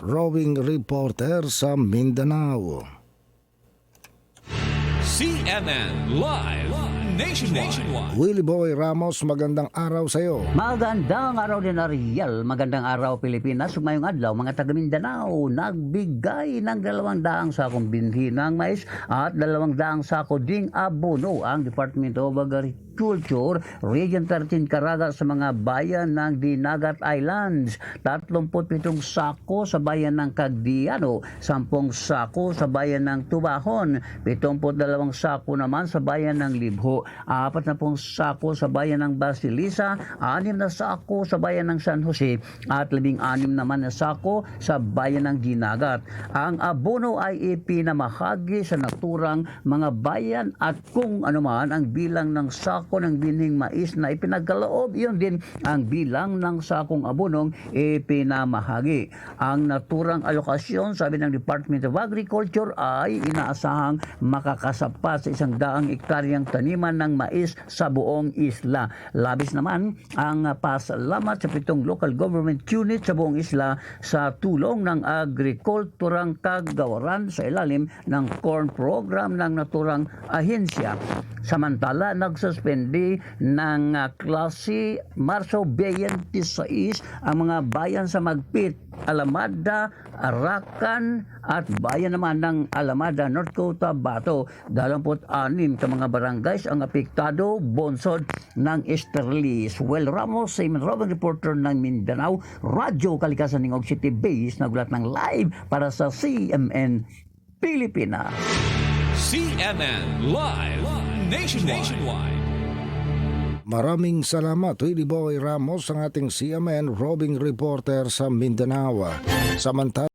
Rowing Reporter sa Mindanao. CNN Live Nationwide. Willie Boy Ramos, magandang araw sa iyo. Magandang araw din Ariel, magandang araw Pilipinas. Ngayong adlaw mga taga Mindanao nagbigay ng 200 sakong binhi ng mais at 200 sako ding abono ang Department of Agriculture Region 13 Caraga sa mga bayan ng Dinagat Islands. 37 sako sa bayan ng Cagdiano, 10 sako sa bayan ng Tubahon, 72 sako naman sa bayan ng Libho, 40 sako sa bayan ng Basilisa, 6 na sako sa bayan ng San Jose at 16 naman na sako sa bayan ng Dinagat. Ang abono ay ipinamahagi sa naturang mga bayan at kung anuman ang bilang ng sako ng binhing mais na ipinagkaloob, iyon din ang bilang ng sakong abonong ipinamahagi. Ang naturang alokasyon, sabi ng Department of Agriculture, ay inaasahang makakasapat sa 100 ektaryang taniman ng mais sa buong isla. Labis naman ang pasalamat sa 7 local government unit sa buong isla sa tulong ng agrikulturang kagawaran sa ilalim ng corn program ng naturang ahensya. Samantala, nagsuspende ng klase Marso 26 ang mga bayan sa Magpit, Alamada, Arakan at bayan naman ng Alamada, North Cotabato. 26 ka mga barangays ang apektado bonsod ng Esterlis. Well, Ramos, Simon Robin, reporter ng Mindanao, Radyo Kalikasan ng Og City Base, nagulat ng live para sa CMN Pilipinas. CNN Live Nationwide. Maraming salamat, Willie Boy Ramos, ang ating CMN roving reporter sa Mindanao. Samantala